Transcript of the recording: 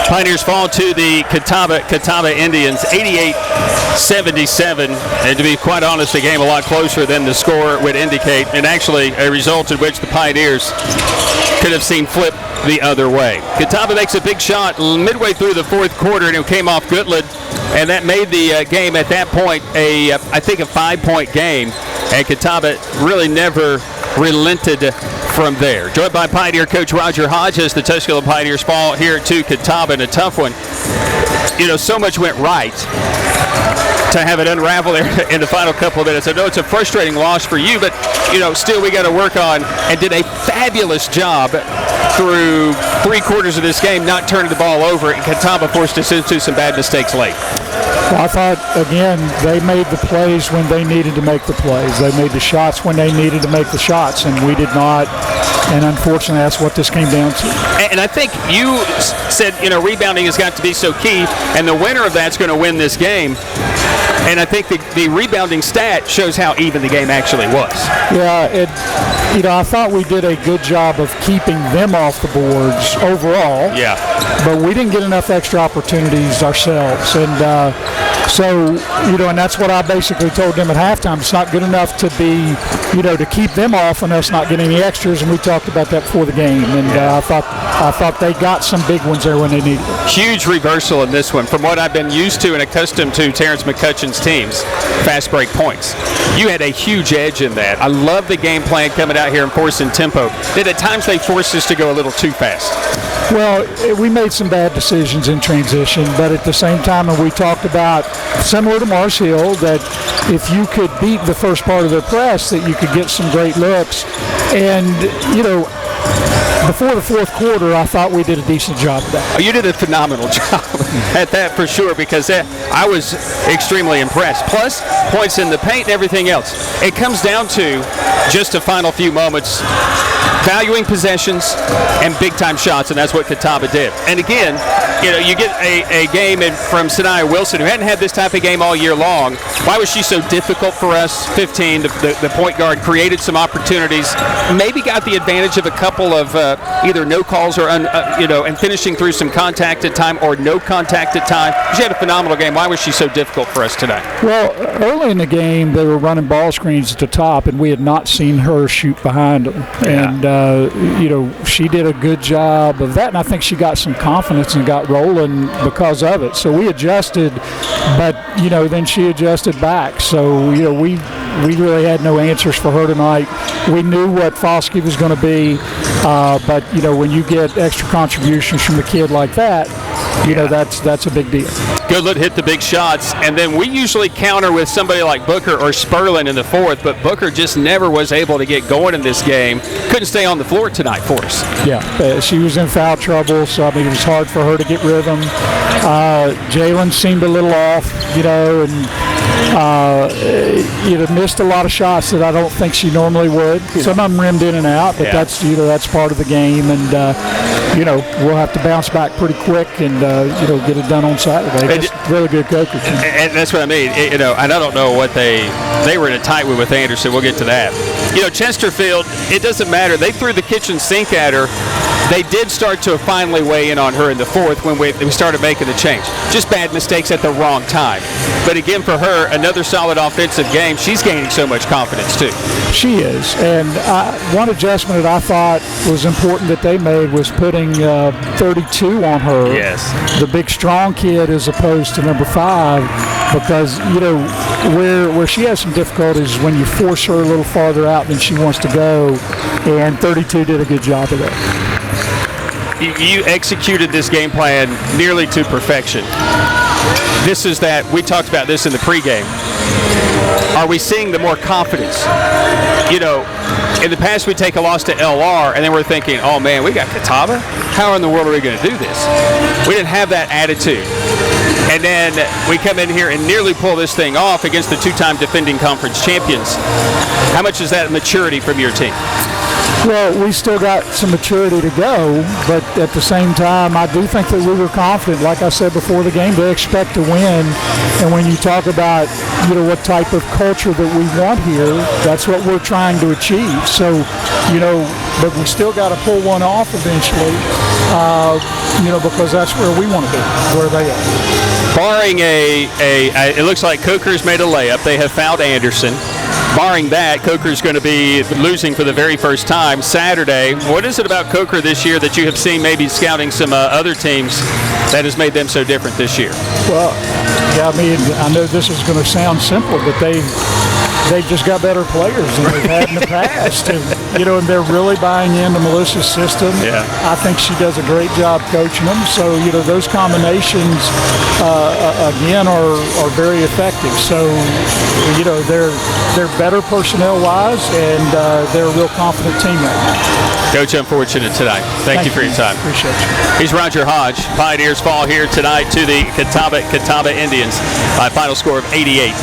Pioneers fall to the Catawba Indians, 88-77. And to be quite honest, a game a lot closer than the score would indicate, and actually a result in which the Pioneers could have seen flip the other way. Catawba makes a big shot midway through the fourth quarter, and it came off Goodland, and that made the game at that point I think a 5-point game, and Catawba really never relented from there. Joined by Pioneer coach Roger Hodge as the Tusculum Pioneers fall here to Catawba in a tough one. So much went right to have it unravel there in the final couple of minutes. I know it's a frustrating loss for you, but still we got to work on, and did a fabulous job through 3/4 of this game not turning the ball over, and Catawba forced us into some bad mistakes late. Well, I thought, again, they made the plays when they needed to make the plays. They made the shots when they needed to make the shots, and we did not. And unfortunately, that's what this came down to. And I think you said, rebounding has got to be so key, and the winner of that's going to win this game. And I think the rebounding stat shows how even the game actually was. Yeah, I thought we did a good job of keeping them off the boards overall. Yeah. But we didn't get enough extra opportunities ourselves. And and that's what I basically told them at halftime. It's not good enough to be, to keep them off and us not getting any extras. And we talked about that before the game. And I thought they got some big ones there when they needed it. Huge reversal in this one from what I've been used to and accustomed to Terrence McCutcheon's teams, fast break points. You had a huge edge in that. I love the game plan coming out here and forcing tempo. That at times they forced us to go a little too fast. Well, we made some bad decisions in transition, but at the same time, and we talked about, similar to Mars Hill, that if you could beat the first part of their press, that you could get some great looks. And, before the fourth quarter, I thought we did a decent job of that. Oh, you did a phenomenal job at that for sure, because I was extremely impressed. Plus, points in the paint and everything else. It comes down to just a final few moments, valuing possessions and big-time shots, and that's what Catawba did. And again, you get a game from Sanaya Wilson, who hadn't had this type of game all year long. Why was she so difficult for us? 15, the point guard, created some opportunities, maybe got the advantage of a couple of either no calls or, and finishing through some contact at time or no contact at time. She had a phenomenal game. Why was she so difficult for us tonight? Well, early in the game, they were running ball screens at the top, and we had not seen her shoot behind them. Yeah. And, she did a good job of that, and I think she got some confidence and got rolling because of it. So we adjusted, but, then she adjusted back. So, we really had no answers for her tonight. We knew what Foskey was going to be, but, when you get extra contributions from a kid like that, that's a big deal. Goodland hit the big shots, and then we usually counter with somebody like Booker or Sperlin in the fourth, but Booker just never was able to get going in this game. Couldn't stay on the floor tonight for us. Yeah, she was in foul trouble, so, it was hard for her to get rhythm. Jalen seemed a little off, and missed a lot of shots that I don't think she normally would. Some of them rimmed in and out, but that's part of the game, and we'll have to bounce back pretty quick and get it done on Saturday. Just really good coaching. And that's what I mean. And I don't know what they were in a tight one with Anderson. We'll get to that. Chesterfield, it doesn't matter. They threw the kitchen sink at her. They did start to finally weigh in on her in the fourth when we started making the change. Just bad mistakes at the wrong time. But again, for her, another solid offensive game. She's gaining so much confidence too. She is. And one adjustment that I thought was important that they made was putting 32 on her. Yes. The big strong kid as opposed to number 5, because, where she has some difficulties when you force her a little farther out than she wants to go, and 32 did a good job of that. You executed this game plan nearly to perfection. This is that, we talked about this in the pregame. Are we seeing the more confidence? In the past we take a loss to LR and then we're thinking, oh man, we got Catawba? How in the world are we going to do this? We didn't have that attitude. And then we come in here and nearly pull this thing off against the 2-time defending conference champions. How much is that maturity from your team? Well, we still got some maturity to go, but at the same time, I do think that we were confident. Like I said before the game, they expect to win. And when you talk about, what type of culture that we want here, that's what we're trying to achieve. So, but we still got to pull one off eventually. because that's where we want to be, where they are. Barring it looks like Coker's made a layup. They have fouled Anderson. Barring that, Coker's going to be losing for the very first time Saturday. What is it about Coker this year that you have seen maybe scouting some other teams that has made them so different this year? Well, yeah, I know this is going to sound simple, but they've just got better players than they've had in the past. And they're really buying into Melissa's system. Yeah. I think she does a great job coaching them. So, those combinations, again, are very effective. So, they're better personnel-wise, and they're a real confident team right now. Coach, unfortunate tonight. Thank you for your time. Appreciate you. He's Roger Hodge. Pioneers fall here tonight to the Catawba Indians by a final score of 88-76.